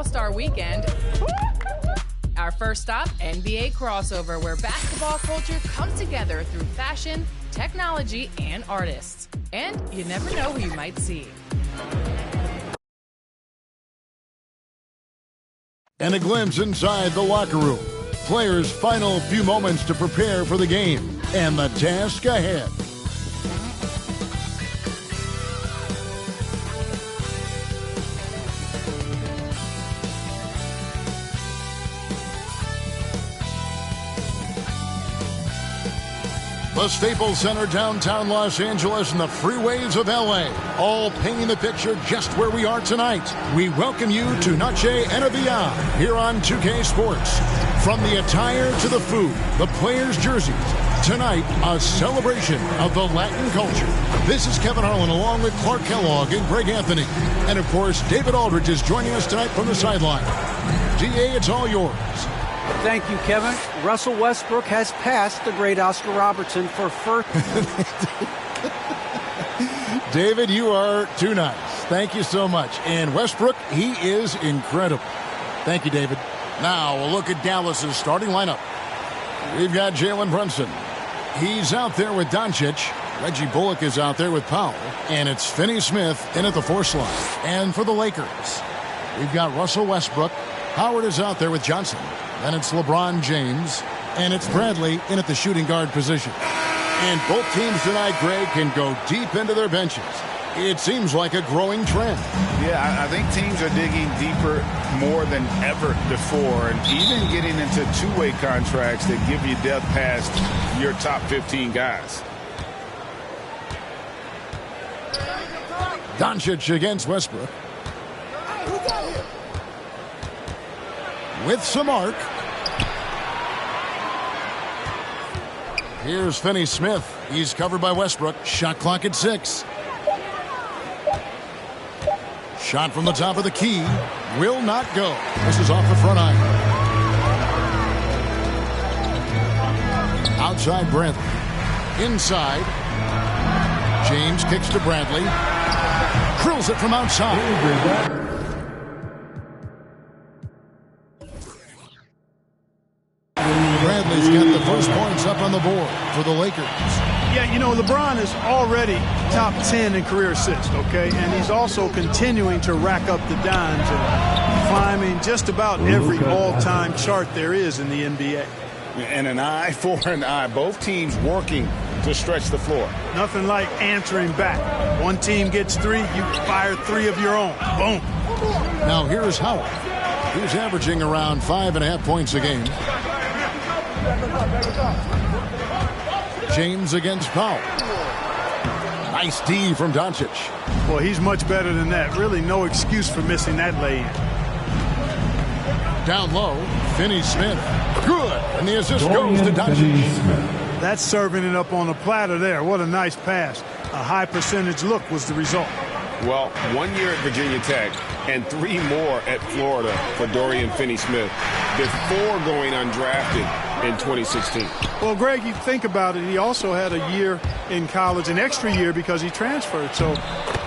All-Star Weekend. Our first stop, NBA crossover, where basketball culture comes together through fashion, technology, and artists. And you never know who you might see. And a glimpse inside the locker room. Players' final few moments to prepare for the game and the task ahead. The Staples Center, downtown Los Angeles, and the freeways of LA, all painting the picture just where we are tonight. We welcome you to Noche en Beyond here on 2K Sports. From the attire to the food, the players' jerseys, tonight a celebration of the Latin culture. This is Kevin Harlan along with Clark Kellogg and Greg Anthony. And of course, David Aldridge is joining us tonight from the sideline. DA, it's all yours. Thank you, Kevin. Russell Westbrook has passed the great Oscar Robertson for first. David, you are too nice. Thank you so much. And Westbrook, he is incredible. Thank you, David. Now, a look at Dallas's starting lineup. We've got Jalen Brunson. He's out there with Doncic. Reggie Bullock is out there with Powell. And it's Finney-Smith in at the 4 slot. And for the Lakers, we've got Russell Westbrook. Howard is out there with Johnson. And it's LeBron James. And it's Bradley in at the shooting guard position. And both teams tonight, Greg, can go deep into their benches. It seems like a growing trend. Yeah, I think teams are digging deeper more than ever before, and even getting into two-way contracts that give you depth past your top 15 guys. Doncic against Westbrook. With some arc. Here's Finney-Smith. He's covered by Westbrook. Shot clock at 6. Shot from the top of the key. Will not go. This is off the front iron. Outside Bradley. Inside. James kicks to Bradley. Drills it from outside. Bradley's got the first points up on the board for the Lakers. Yeah, you know, LeBron is already top 10 in career assists, okay? And he's also continuing to rack up the dimes and climbing just about every all-time chart there is in the NBA. And an eye for an eye. Both teams working to stretch the floor. Nothing like answering back. One team gets 3, you fire 3 of your own. Boom. Now here's Howard. He's averaging around 5.5 points a game. James against Powell. Nice D from Doncic. Well, he's much better than that. Really no excuse for missing that lay-in. Down low, Finney-Smith. Good. And the assist goes to Doncic. That's serving it up on a platter there. What a nice pass. A high percentage look was the result. Well, 1 year at Virginia Tech and 3 more at Florida for Dorian Finney-Smith before going undrafted in 2016. Well, Greg, you think about it, he also had a year in college, an extra year because he transferred. So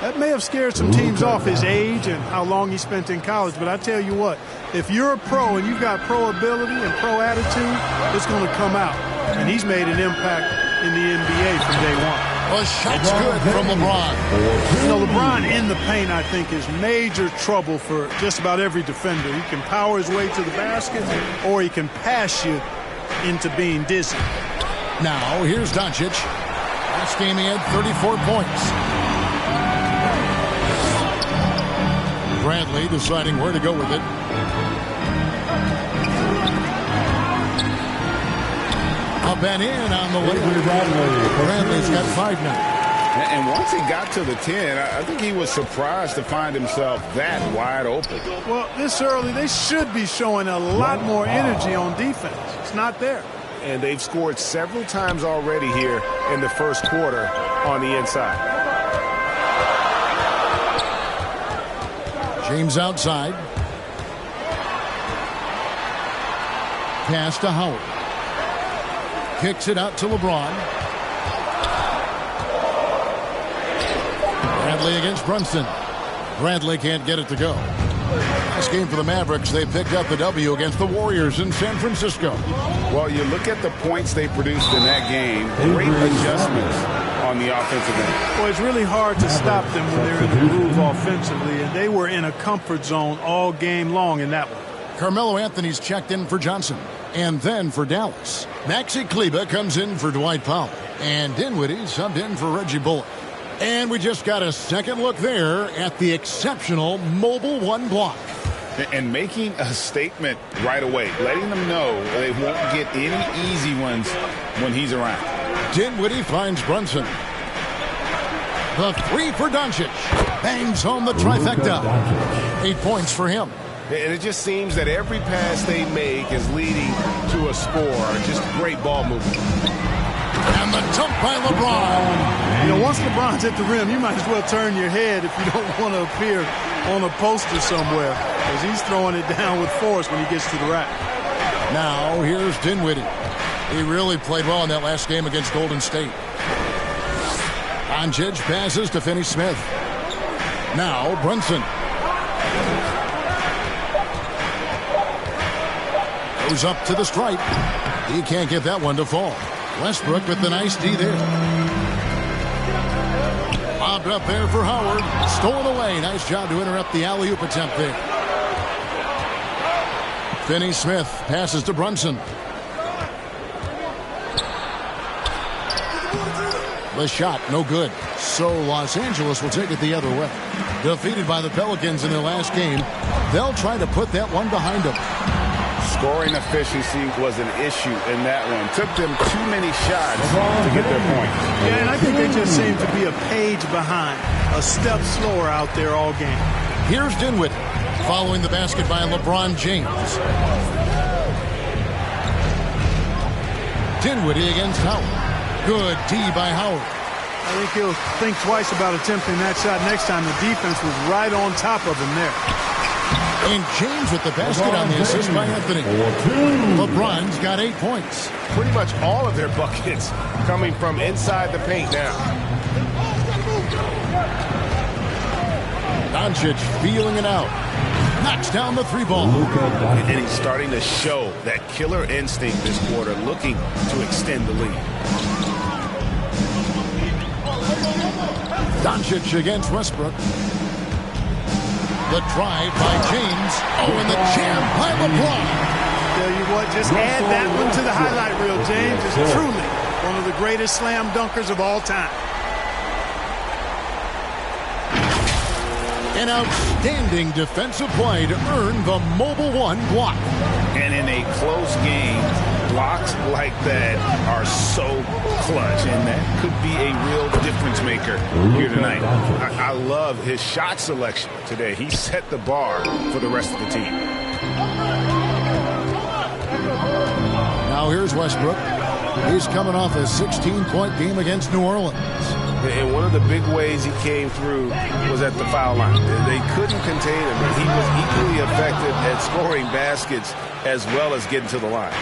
that may have scared some teams off, his age and how long he spent in college. But I tell you what, if you're a pro and you've got pro ability and pro attitude, it's going to come out. And he's made an impact in the NBA from day one. Well, shot's good from LeBron. You know, LeBron in the paint, I think, is major trouble for just about every defender. He can power his way to the basket, or he can pass you into being dizzy. Now, here's Doncic. Last game he had 34 points. Bradley deciding where to go with it. Up and in on the way. Bradley's got 5 now. And once he got to the 10, I think he was surprised to find himself that wide open. Well, this early, they should be showing a lot more energy on defense. It's not there. And they've scored several times already here in the first quarter on the inside. James outside. Pass to Howard. Kicks it out to LeBron. Bradley against Brunson. Bradley can't get it to go. Last game for the Mavericks, they picked up the W against the Warriors in San Francisco. Well, you look at the points they produced in that game. Great adjustments on the offensive end. Well, it's really hard to stop them when they're in the groove offensively, and they were in a comfort zone all game long in that one. Carmelo Anthony's checked in for Johnson. And then for Dallas, Maxi Kleber comes in for Dwight Powell. And Dinwiddie subbed in for Reggie Bullock. And we just got a second look there at the exceptional Mobile One block. And making a statement right away, letting them know they won't get any easy ones when he's around. Dinwiddie finds Brunson. The three for Doncic. Bangs home the trifecta. 8 points for him. And it just seems that every pass they make is leading to a score. Just great ball movement. And the dunk by LeBron. You know, once LeBron's at the rim, you might as well turn your head if you don't want to appear on a poster somewhere, because he's throwing it down with force when he gets to the rack. Now here's Dinwiddie. He really played well in that last game against Golden State. Doncic passes to Finney-Smith. Now Brunson. Goes up to the stripe. He can't get that one to fall. Westbrook with the nice D there. Lobbed up there for Howard. Stolen away. Nice job to interrupt the alley-oop attempt there. Finney-Smith passes to Brunson. The shot, no good. So Los Angeles will take it the other way. Defeated by the Pelicans in their last game, they'll try to put that one behind them. Scoring efficiency was an issue in that one. Took them too many shots to get their point. Yeah, and I think they just seem to be a page behind, a step slower out there all game. Here's Dinwiddie following the basket by LeBron James. Dinwiddie against Howard. Good D by Howard. I think he'll think twice about attempting that shot next time. The defense was right on top of him there. And James with the basket on the assist by Anthony. LeBron's got 8 points. Pretty much all of their buckets coming from inside the paint now. Doncic feeling it out. Knocks down the three ball. And he's starting to show that killer instinct this quarter, looking to extend the lead. Doncic against Westbrook. The drive by James. Oh, and the jam by LeBron. Tell you what, just add that one to the highlight reel. James is truly one of the greatest slam dunkers of all time. An outstanding defensive play to earn the Mobile One block. And in a close game, blocks like that are so clutch, and that could be a real difference maker here tonight. I love his shot selection today. He set the bar for the rest of the team. Now here's Westbrook. He's coming off a 16-point game against New Orleans. And one of the big ways he came through was at the foul line. They couldn't contain him, but he was equally effective at scoring baskets as well as getting to the line.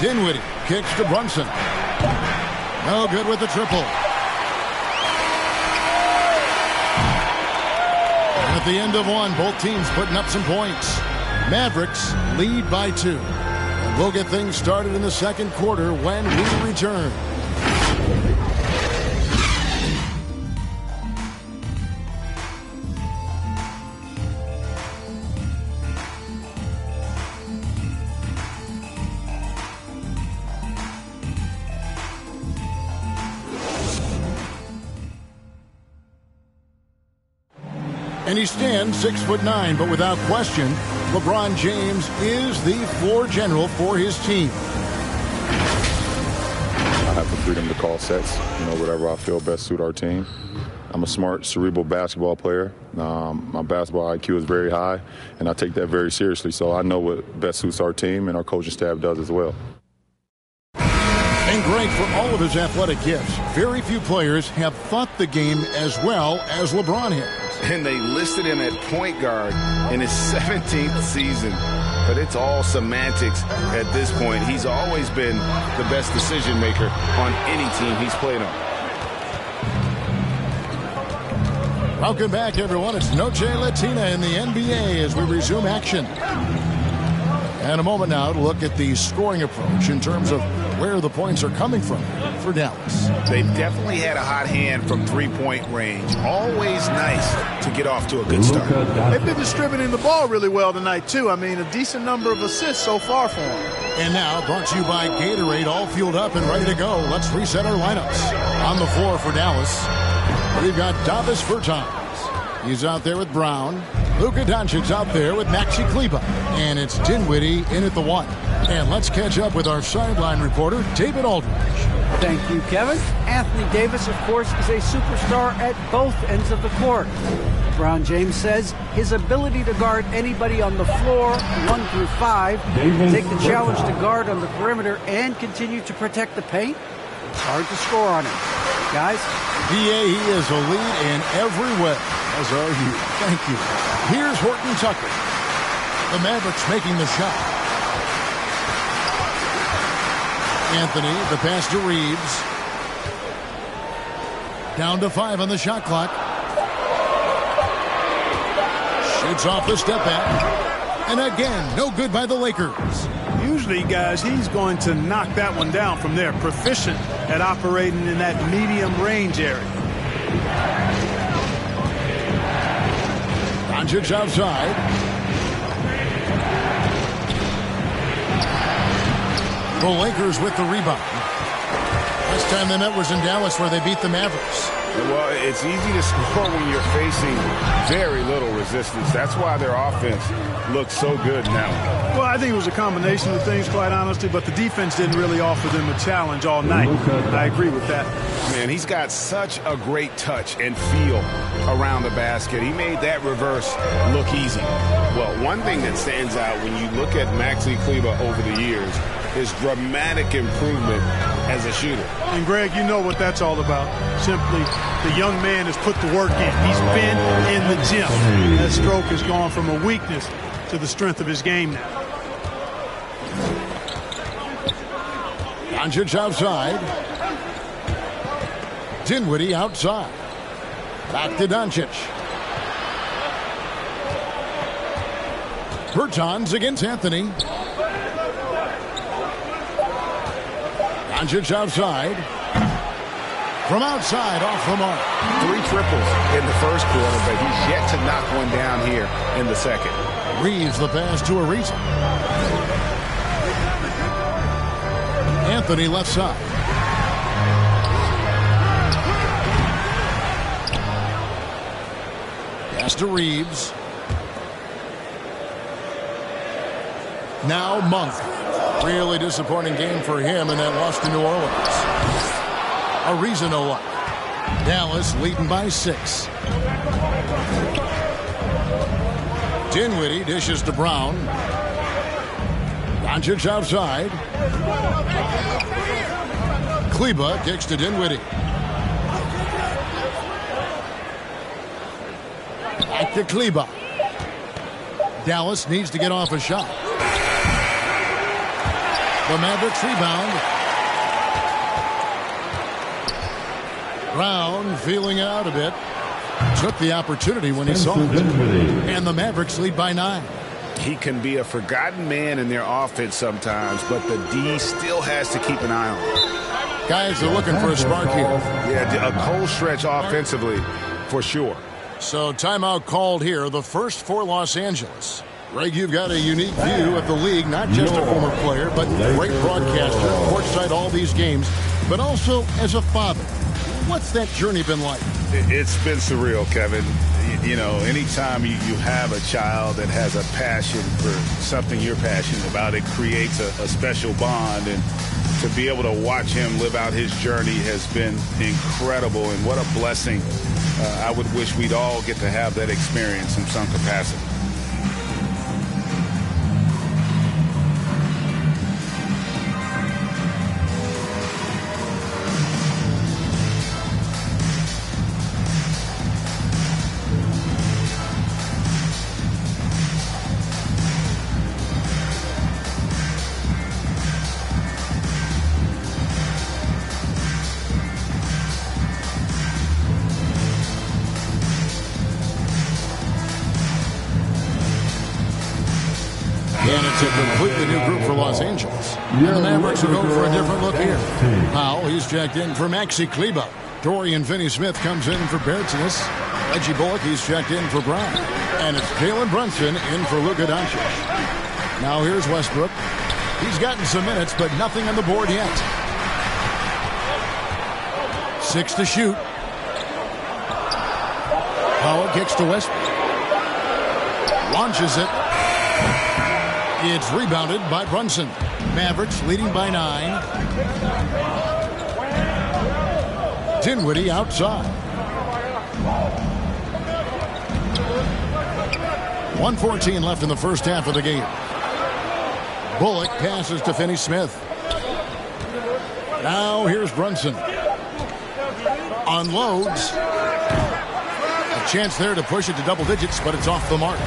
Dinwiddie kicks to Brunson. No good with the triple. At the end of one, both teams putting up some points. Mavericks lead by 2. And we'll get things started in the second quarter when we return. And he stands 6'9", but without question, LeBron James is the floor general for his team. I have the freedom to call sets, whatever I feel best suit our team. I'm a smart, cerebral basketball player. My basketball IQ is very high, and I take that very seriously. So I know what best suits our team, and our coaching staff does as well. And Greg, for all of his athletic gifts, very few players have thought the game as well as LeBron has. And they listed him at point guard in his 17th season. But it's all semantics at this point. He's always been the best decision maker on any team he's played on. Welcome back, everyone. It's Noche Latina in the NBA as we resume action. And a moment now to look at the scoring approach in terms of where the points are coming from for Dallas. They've definitely had a hot hand from three-point range. Always nice to get off to a good start. They've been distributing the ball really well tonight, too. I mean, a decent number of assists so far for them. And now, brought to you by Gatorade, all fueled up and ready to go. Let's reset our lineups. On the floor for Dallas, we've got Davis Bertans. He's out there with Brown. Luka Doncic's out there with Maxi Kleber. And it's Dinwiddie in at the 1. And let's catch up with our sideline reporter, David Aldridge. Thank you, Kevin. Anthony Davis, of course, is a superstar at both ends of the court. LeBron James says his ability to guard anybody on the floor, 1 through 5, take the challenge to guard on the perimeter and continue to protect the paint, it's hard to score on him. Guys? DA, he is a lead in every way, as are you. Thank you. Here's Horton Tucker. The Mavericks making the shot. Anthony, the pass to Reeves. Down to 5 on the shot clock. Shoots off the step back. And again, no good by the Lakers. Usually, guys, he's going to knock that one down from there. Proficient at operating in that medium range area. Doncic outside. The Lakers with the rebound. Last time they met was in Dallas where they beat the Mavericks. Well, it's easy to score when you're facing very little resistance. That's why their offense looks so good now. Well, I think it was a combination of things, quite honestly, but the defense didn't really offer them a challenge all night. I agree with that. Man, he's got such a great touch and feel around the basket. He made that reverse look easy. Well, one thing that stands out when you look at Maxi Kleber over the years is dramatic improvement as a shooter. And, Greg, you know what that's all about. Simply, the young man has put the work in. He's been in the gym. That stroke has gone from a weakness to the strength of his game now. Doncic outside. Dinwiddie outside. Back to Doncic. Bertans against Anthony. Doncic outside. From outside, off the mark. 3 triples in the first quarter, but he's yet to knock one down here in the second. Reeves the pass to Ariza. Anthony left side. Pass to Reeves. Now Monk. Really disappointing game for him in that loss to New Orleans. Ariza no luck. Dallas leading by 6. Dinwiddie dishes to Brown. Doncic outside. Kleber kicks to Dinwiddie. Back to Kleber. Dallas needs to get off a shot. The Mavericks rebound. Brown feeling out a bit. Took the opportunity when he saw it. And the Mavericks lead by 9. He can be a forgotten man in their offense sometimes, but the D still has to keep an eye on him. Guys are looking for a spark here. Yeah, a cold stretch offensively for sure. So timeout called here, the first for Los Angeles. Greg, you've got a unique view of the league, not just a former player, but great broadcaster, courtside all these games, but also as a father. What's that journey been like? It's been surreal, Kevin. You know, anytime you have a child that has a passion for something you're passionate about, it creates a special bond. And to be able to watch him live out his journey has been incredible. And what a blessing. I would wish we'd all get to have that experience in some capacity. completely new group for Los Angeles. And the Mavericks will go for a different look here. Powell, he's checked in for Maxi Kleba. Dorian Finney-Smith comes in for Bertzinis. Reggie Bullock, he's checked in for Brown. And it's Jalen Brunson in for Luka Doncic. Now here's Westbrook. He's gotten some minutes, but nothing on the board yet. 6 to shoot. Powell kicks to Westbrook. Launches it. It's rebounded by Brunson. Mavericks leading by 9. Dinwiddie outside. 1:14 left in the first half of the game. Bullock passes to Finney-Smith. Now here's Brunson. Unloads. A chance there to push it to double digits, but it's off the mark.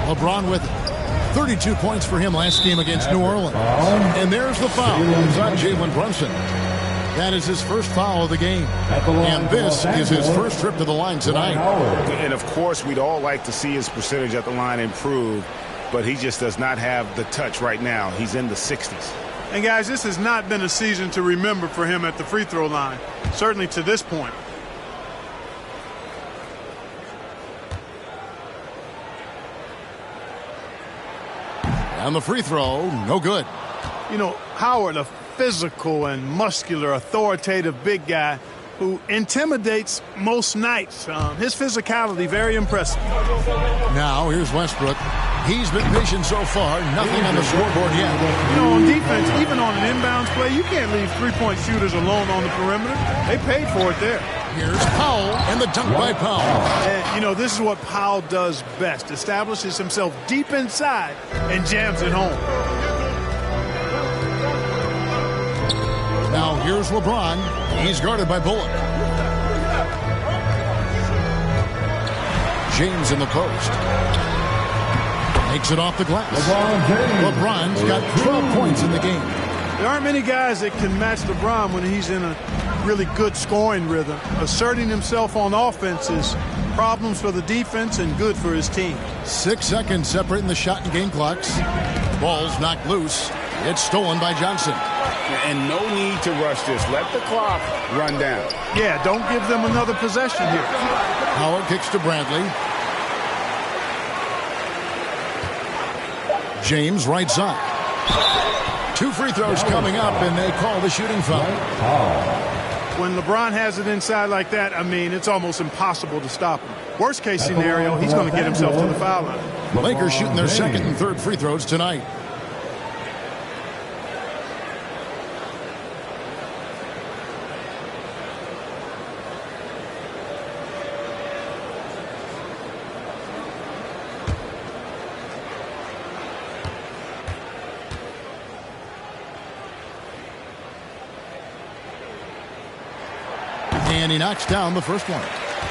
LeBron with 32 points for him last game against New Orleans. And there's the foul. It's on Jalen Brunson. That is his first foul of the game. And this is his first trip to the line tonight. And, of course, we'd all like to see his percentage at the line improve, but he just does not have the touch right now. He's in the 60s. And, guys, this has not been a season to remember for him at the free throw line, certainly to this point. And the free throw, no good. You know, Howard, a physical and muscular, authoritative big guy who intimidates most nights. His physicality, very impressive. Now, here's Westbrook. He's been patient so far. Nothing on the scoreboard yet. You know, on defense, even on an inbounds play, you can't leave three-point shooters alone on the perimeter. They paid for it there. Here's Powell and the dunk by Powell. And, you know, this is what Powell does best. Establishes himself deep inside and jams it home. Now here's LeBron. He's guarded by Bullock. James in the post. Makes it off the glass. LeBron's got 12 points in the game. There aren't many guys that can match LeBron when he's in a really good scoring rhythm. Asserting himself on offense is problems for the defense and good for his team. 6 seconds separating the shot and game clocks. Ball's knocked loose. It's stolen by Johnson. And no need to rush this. Let the clock run down. Yeah, don't give them another possession here. Howard kicks to Bradley. James right side. 2 free throws coming up, and they call the shooting foul. When LeBron has it inside like that, I mean, it's almost impossible to stop him. Worst case scenario, he's going to get himself to the foul line. The Lakers shooting their second and third free throws tonight. And he knocks down the first one.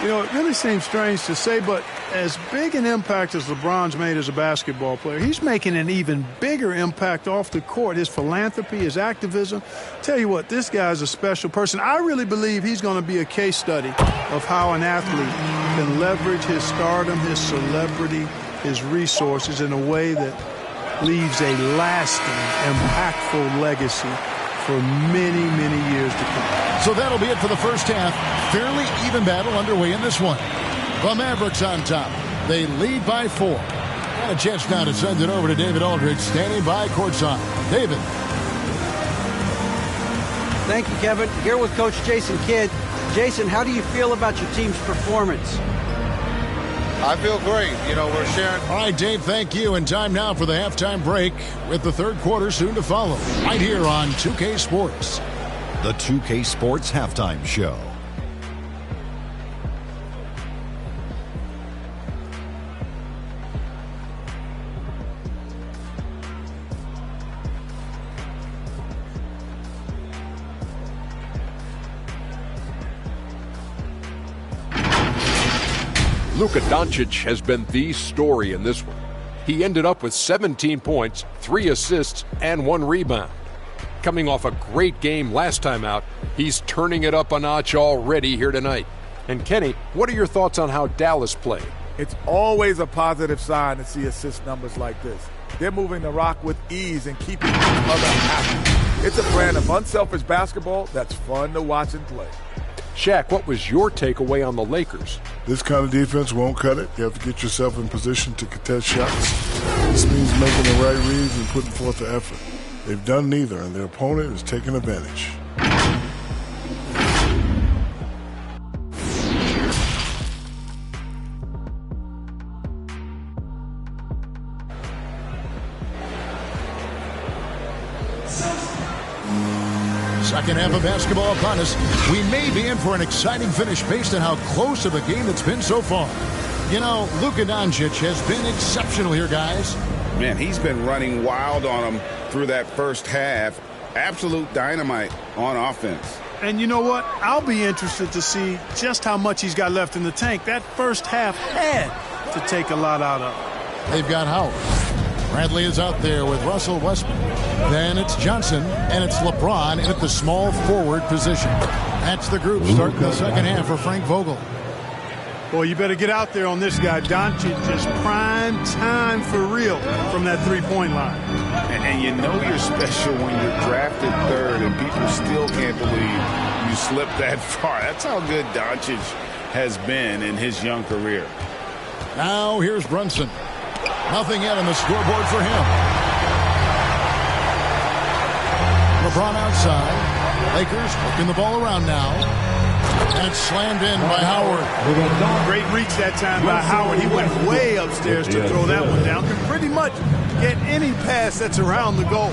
You know, it really seems strange to say, but as big an impact as LeBron's made as a basketball player, he's making an even bigger impact off the court. His philanthropy, his activism. Tell you what, this guy's a special person. I really believe he's going to be a case study of how an athlete can leverage his stardom, his celebrity, his resources in a way that leaves a lasting, impactful legacy for many, many years to come. So that'll be it for the first half. Fairly even battle underway in this one. The Mavericks on top. They lead by 4. And a chance now to send it over to David Aldridge, standing by courtside. David. Thank you, Kevin. Here with Coach Jason Kidd. Jason, how do you feel about your team's performance? I feel great. You know, we're sharing. All right, Dave, thank you. And time now for the halftime break with the third quarter soon to follow. Right here on 2K Sports. The 2K Sports Halftime Show. Luka Doncic has been the story in this one. He ended up with 17 points, 3 assists, and 1 rebound. Coming off a great game last time out, he's turning it up a notch already here tonight. And Kenny, what are your thoughts on how Dallas played? It's always a positive sign to see assist numbers like this. They're moving the rock with ease and keeping each other happy. It's a brand of unselfish basketball that's fun to watch and play. Shaq, what was your takeaway on the Lakers? This kind of defense won't cut it. You have to get yourself in position to contest shots. This means making the right reads and putting forth the effort. They've done neither, and their opponent is taking advantage. Second half of basketball upon us. We may be in for an exciting finish based on how close of a game it's been so far. You know, Luka Doncic has been exceptional here, guys. Man, he's been running wild on them through that first half. Absolute dynamite on offense. And you know what? I'll be interested to see just how much he's got left in the tank. That first half had to take a lot out of. They've got Howard. Bradley is out there with Russell Westbrook. Then it's Johnson, and it's LeBron at the small forward position. That's the group starting the second half for Frank Vogel. Boy, you better get out there on this guy. Doncic just prime time for real from that three-point line. And you know you're special when you're drafted third and people still can't believe you slipped that far. That's how good Doncic has been in his young career. Now here's Brunson. Nothing yet on the scoreboard for him. LeBron outside. Lakers working the ball around now. And it's slammed in by Howard. Great reach that time by Howard. He went way upstairs to throw that one down. Can pretty much get any pass that's around the goal.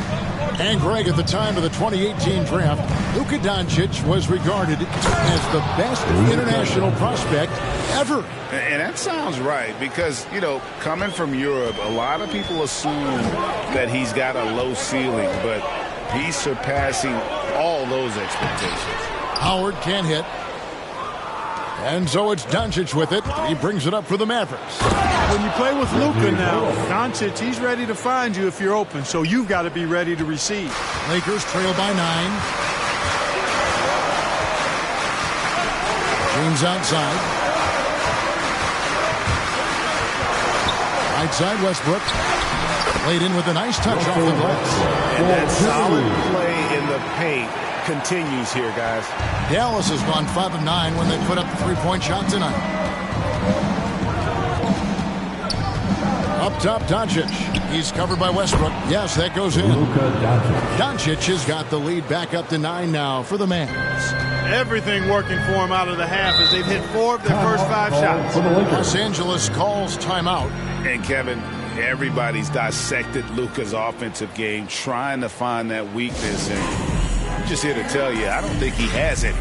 And Greg, at the time of the 2018 draft, Luka Doncic was regarded as the best international prospect ever. And that sounds right because, you know, coming from Europe, a lot of people assume that he's got a low ceiling, but he's surpassing all those expectations. Howard can't hit. And so it's Doncic with it. He brings it up for the Mavericks. When you play with Luka now, Doncic, he's ready to find you if you're open, so you've got to be ready to receive. Lakers trail by 9. James outside. Right side, Westbrook. Played in with a nice touch off the glass. And that solid play in the paint continues here, guys. Dallas has gone 5 of 9 when they put up the three-point shot tonight. Up top, Doncic. He's covered by Westbrook. Yes, that goes in. Doncic has got the lead back up to 9 now for the Mavs. Everything working for him out of the half as they've hit 4 of their first 5 shots. Los Angeles calls timeout. And Kevin, everybody's dissected Luka's offensive game, trying to find that weakness, and I'm just here to tell you, I don't think he has any.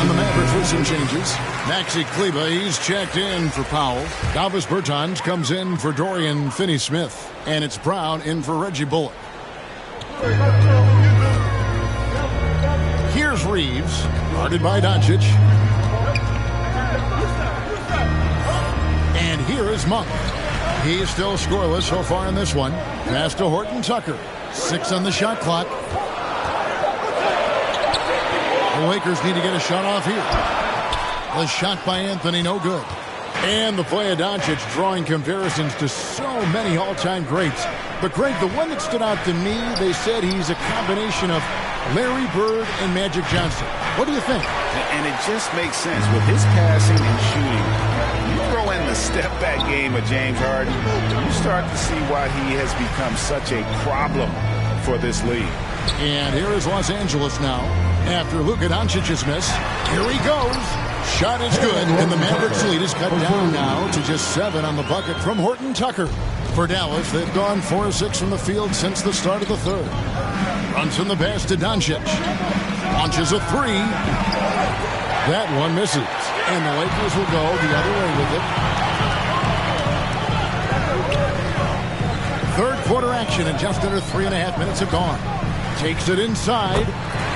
On the Mavericks with some changes. Maxi Kleber, he's checked in for Powell. Davis Bertans comes in for Dorian Finney-Smith. And it's Brown in for Reggie Bullock. Here's Reeves, guarded by Doncic. And here is Monk. He's still scoreless so far in this one. Pass to Horton Tucker. 6 on the shot clock. The Lakers need to get a shot off here. The shot by Anthony, no good. And the play of Doncic drawing comparisons to so many all-time greats. But, Greg, the one that stood out to me, they said he's a combination of Larry Bird and Magic Johnson. What do you think? And it just makes sense. With his passing and shooting, you throw in the step-back game of James Harden, you start to see why he has become such a problem for this league. And here is Los Angeles now. After Luka Doncic's miss, here he goes. Shot is good, and the Mavericks lead is cut down now to just 7 on the bucket from Horton Tucker. For Dallas, they've gone 4 of 6 from the field since the start of the third. Runs in the pass to Doncic. Launches a 3. That one misses. And the Lakers will go the other way with it. Third quarter action, and just under 3.5 minutes have gone. Takes it inside.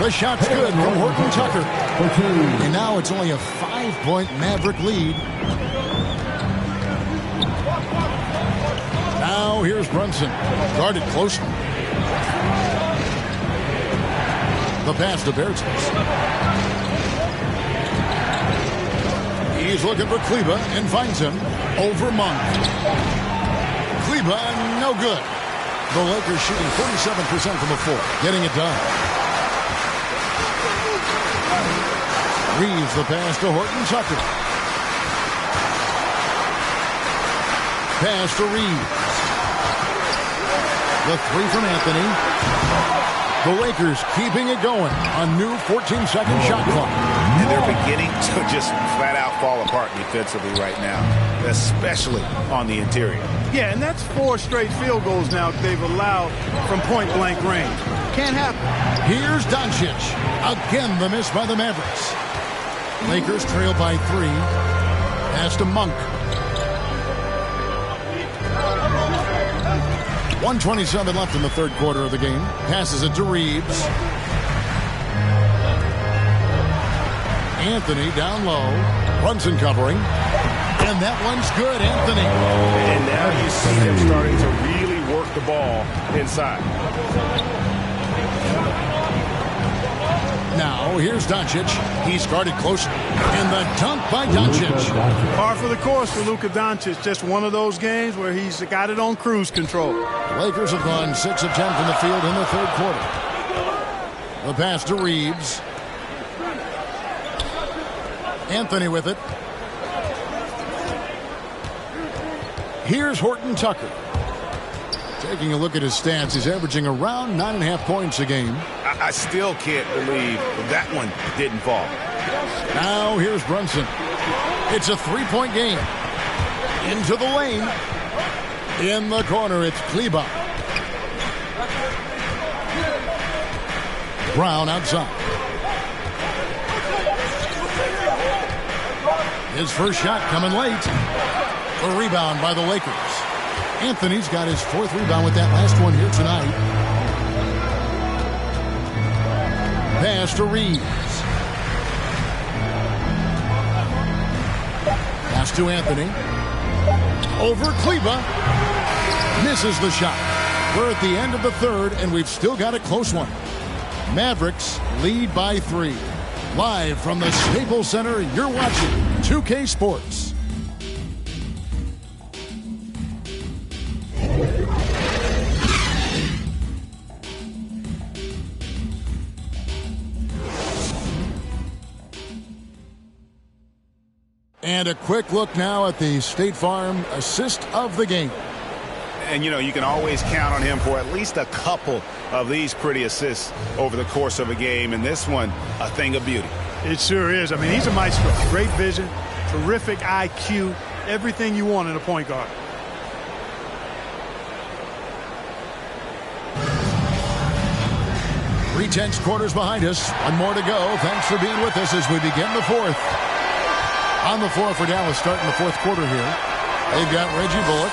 The shot's good from Horton Tucker. And now it's only a 5-point Maverick lead. Now here's Brunson. Guarded closely. The pass to Bertans. He's looking for Kleba and finds him over Monk. Kleba, no good. The Lakers shooting 47% from the floor, getting it done. Reeves the pass to Horton Tucker. Pass to Reeves. The three from Anthony. The Lakers keeping it going. A new 14-second shot clock. And they're beginning to just flat out fall apart defensively right now, especially on the interior. Yeah, and that's 4 straight field goals now they've allowed from point-blank range. Can't happen. Here's Doncic. Again, the miss by the Mavericks. Lakers trail by 3. Pass to Monk. 1:27 left in the third quarter of the game. Passes it to Reeves. Anthony down low. Brunson covering. And that one's good, Anthony. And now you see them starting to really work the ball inside. Now, here's Doncic. He's guarded close. And the dunk by Doncic. Par for the course for Luka Doncic. Just one of those games where he's got it on cruise control. The Lakers have gone 6 of 10 from the field in the third quarter. The pass to Reeves. Anthony with it. Here's Horton Tucker. Taking a look at his stats, he's averaging around 9.5 points a game. I still can't believe that one didn't fall. Now here's Brunson. It's a 3-point game. Into the lane. In the corner, it's Kleba. Brown outside. His first shot coming late. A rebound by the Lakers. Anthony's got his 4th rebound with that last one here tonight. Pass to Reeves. Pass to Anthony. Over Kleba. Misses the shot. We're at the end of the third, and we've still got a close one. Mavericks lead by 3. Live from the Staples Center, you're watching 2K Sports. And a quick look now at the State Farm assist of the game. And, you know, you can always count on him for at least a couple of these pretty assists over the course of a game. And this one, a thing of beauty. It sure is. I mean, he's a maestro. Great vision, terrific IQ, everything you want in a point guard. Three tense quarters behind us. One more to go. Thanks for being with us as we begin the fourth. On the floor for Dallas starting the fourth quarter here. They've got Reggie Bullock.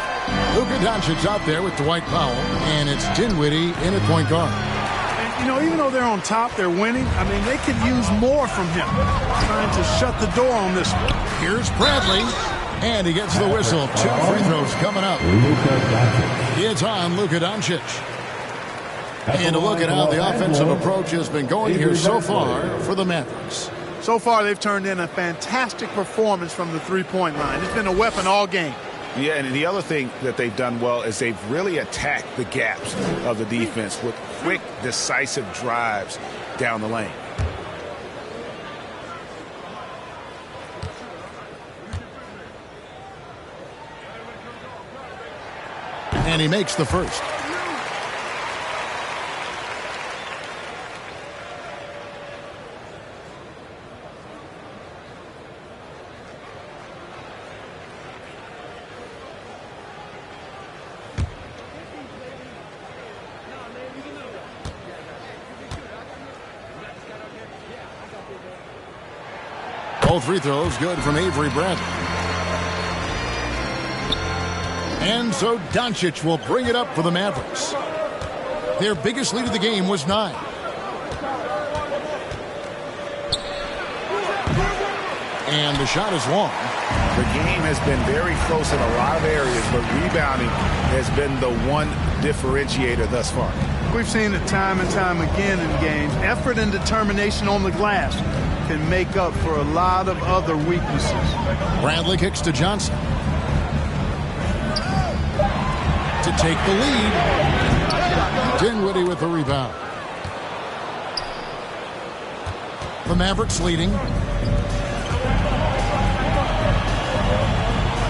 Luka Doncic out there with Dwight Powell. And it's Dinwiddie in at point guard. And, you know, even though they're on top, they're winning. I mean, they could use more from him. Trying to shut the door on this one. Here's Bradley. And he gets the whistle. 2 free throws coming up. It's on Luka Doncic. And a look at how the offensive approach has been going here so far for the Mavericks. So far, they've turned in a fantastic performance from the three-point line. It's been a weapon all game. Yeah, and the other thing that they've done well is they've really attacked the gaps of the defense with quick, decisive drives down the lane. And he makes the first. Both free throws good from Avery Bradley. And so Doncic will bring it up for the Mavericks. Their biggest lead of the game was 9. And the shot is long. The game has been very close in a lot of areas, but rebounding has been the one differentiator thus far. We've seen it time and time again in games. Effort and determination on the glass can make up for a lot of other weaknesses. Bradley kicks to Johnson to take the lead. Dinwiddie with the rebound. The Mavericks leading.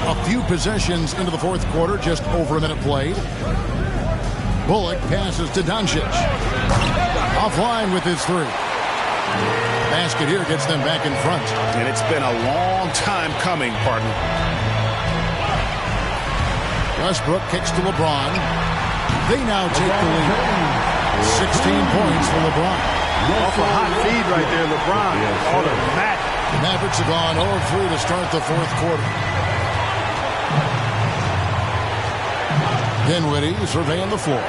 A few possessions into the fourth quarter, just over a minute played. Bullock passes to Doncic. Offline with his three. Basket here gets them back in front. And it's been a long time coming, partner. Westbrook kicks to LeBron. They now take the lead. 16 points for LeBron. Off a hot feed right there, LeBron. Automatic. The Mavericks have gone 0-3 to start the fourth quarter. Dinwiddie surveying the floor.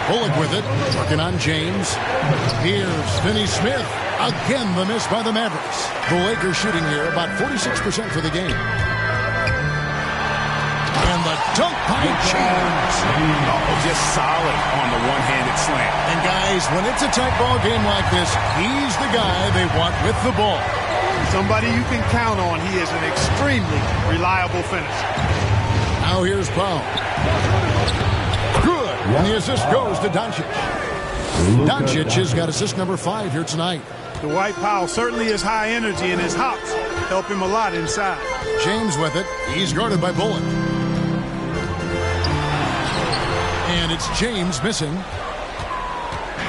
Bullock with it, working on James. Here's Finney Smith. Again, the miss by the Mavericks. The Lakers shooting here about 46% for the game. And the dunk by James. Oh, just solid on the one-handed slam. And guys, when it's a tight ball game like this, he's the guy they want with the ball. Somebody you can count on. He is an extremely reliable finisher. Now here's Brown. Good. And the assist goes to Doncic. Doncic has got assist number 5 here tonight. Dwight Powell certainly is high energy, and his hops help him a lot inside. James with it. He's guarded by Bullock. And it's James missing.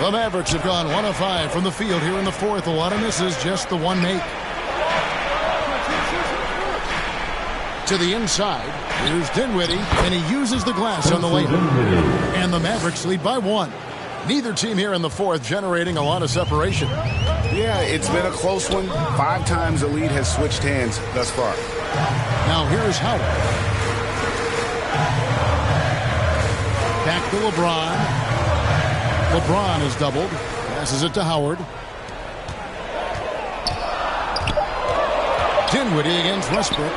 The Mavericks have gone 1 of 5 from the field here in the fourth. A lot of misses, just the one make. To the inside. Here's Dinwiddie, and he uses the glass on the layup. And the Mavericks lead by 1. Neither team here in the fourth generating a lot of separation. Yeah, it's been a close one. 5 times the lead has switched hands thus far. Now here's Howard. Back to LeBron. LeBron is doubled. Passes it to Howard. Dinwiddie against Westbrook.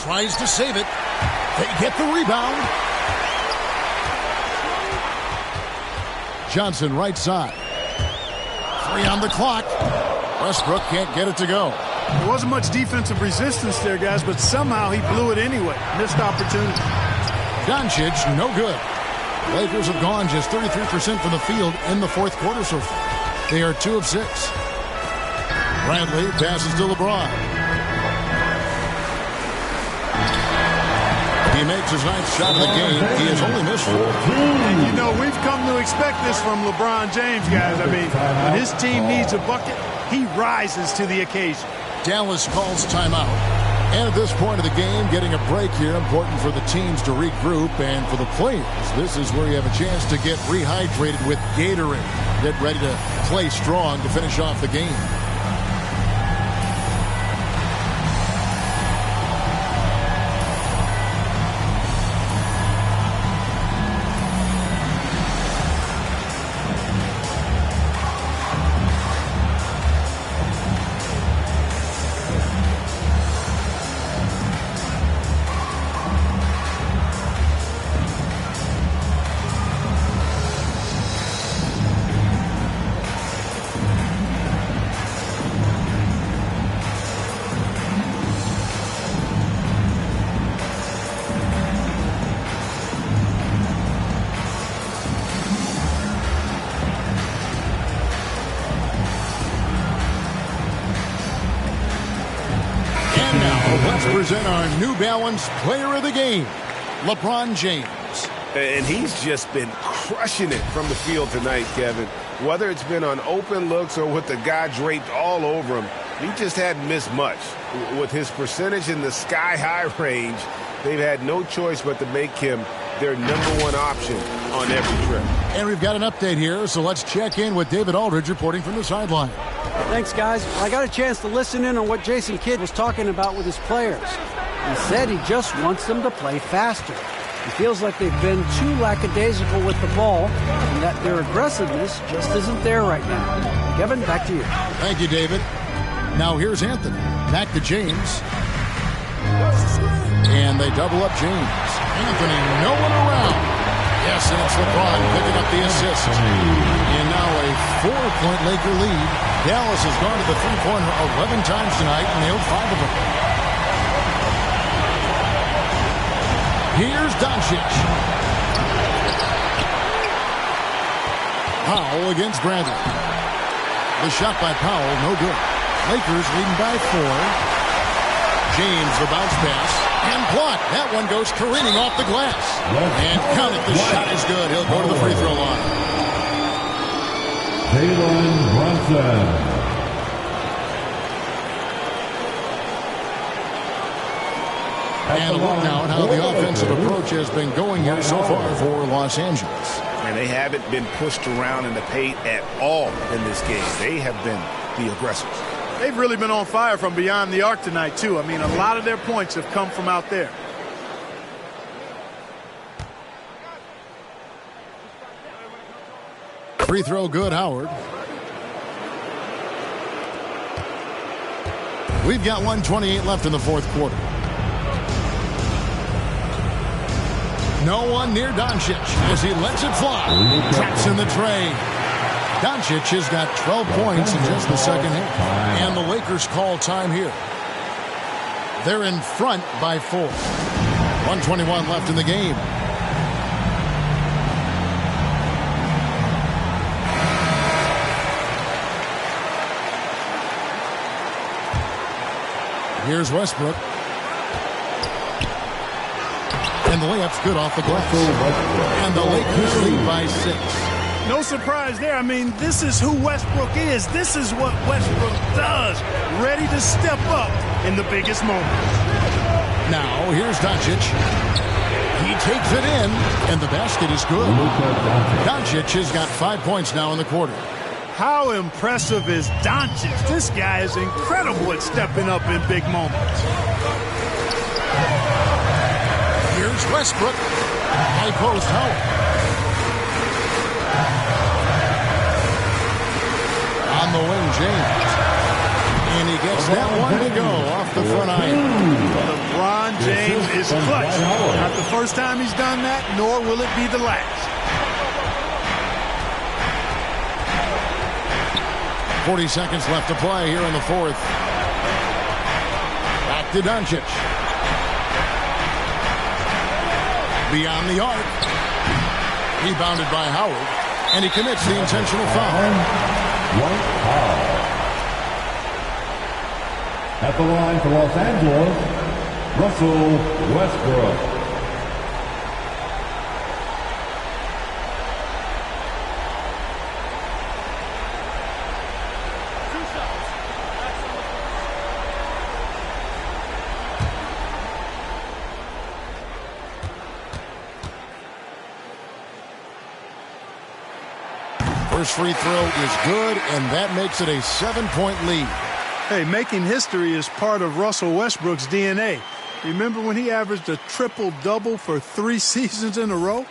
Tries to save it. They get the rebound. Johnson right side. 3 on the clock. Westbrook can't get it to go. There wasn't much defensive resistance there, guys, but somehow he blew it anyway. Missed opportunity. Doncic, no good. Lakers have gone just 33% from the field in the fourth quarter so far. They are 2 of 6. Bradley passes to LeBron. He makes his 9th shot of the game. He has only missed 4. And you know, we've come to expect this from LeBron James, guys. I mean, when his team needs a bucket, he rises to the occasion. Dallas calls timeout. And at this point of the game, getting a break here, important for the teams to regroup. And for the players, this is where you have a chance to get rehydrated with Gatorade. Get ready to play strong to finish off the game. Present our New Balance Player of the Game, LeBron James. And he's just been crushing it from the field tonight, Kevin. Whether it's been on open looks or with the guy draped all over him, he just hadn't missed much. With his percentage in the sky-high range, they've had no choice but to make him their #1 option on every trip. And we've got an update here, so let's check in with David Aldridge reporting from the sideline. Thanks, guys. I got a chance to listen in on what Jason Kidd was talking about with his players. He said he just wants them to play faster. He feels like they've been too lackadaisical with the ball and that their aggressiveness just isn't there right now. Kevin, back to you. Thank you, David. Now here's Anthony. Back to James. And they double up James. Anthony, no one around. Yes, and it's LeBron picking up the assist. And now a 4-point Laker lead. Dallas has gone to the three-pointer 11 times tonight and nailed 5 of them. Here's Doncic. Powell against Bradley. The shot by Powell, no good. Lakers leading by 4. James, the bounce pass, and blocked. That one goes careening off the glass. And count it, the shot is good. He'll go to the free throw line. Jalen Brunson. And look now at how the offensive approach has been going here so far for Los Angeles. And they haven't been pushed around in the paint at all in this game. They have been the aggressors. They've really been on fire from beyond the arc tonight, too. I mean, a lot of their points have come from out there. Free throw good, Howard. We've got 1:28 left in the fourth quarter. No one near Doncic as he lets it fly. Traps in the tray. Doncic has got 12 points in just the second half. And the Lakers call time here. They're in front by 4. 1:21 left in the game. Here's Westbrook. And the layup's good off the glass. And the Lakers lead by 6. No surprise there. I mean, this is who Westbrook is. This is what Westbrook does. Ready to step up in the biggest moments. Now, here's Doncic. He takes it in, and the basket is good. Doncic has got 5 points now in the quarter. How impressive is Doncic? This guy is incredible at stepping up in big moments. Here's Westbrook. High post Howard. On the wing, James. And he gets that one to go off the front iron. LeBron James is clutch. Not the first time he's done that, nor will it be the last. 40 seconds left to play here in the fourth. Back to Doncic. Beyond the arc. Rebounded by Howard. And he commits the intentional foul. One foul. At the line for Los Angeles, Russell Westbrook. First free throw is good, and that makes it a 7-point lead. Hey, making history is part of Russell Westbrook's DNA. Remember when he averaged a triple-double for 3 seasons in a row?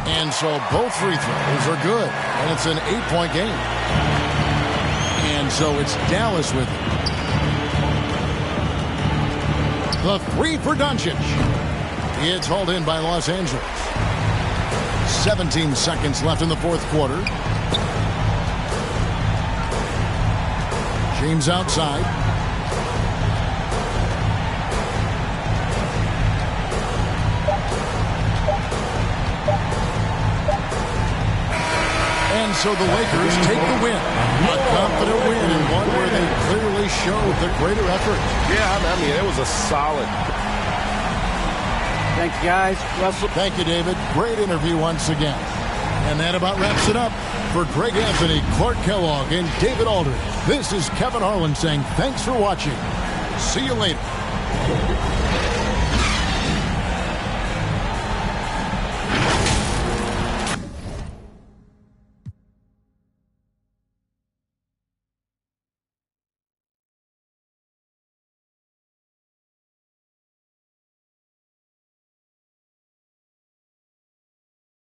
And so both free throws are good, and it's an 8-point game. And so it's Dallas with it. The three for Doncic. It's hauled in by Los Angeles. 17 seconds left in the fourth quarter. James outside. And so the Lakers take the win. A confident win, and one where they clearly showed the greater effort. Yeah, I mean, it was a solid. Thank you, guys. Russell. Thank you, David. Great interview once again. And that about wraps it up. For Greg Anthony, Clark Kellogg, and David Aldridge, this is Kevin Harlan saying thanks for watching. See you later.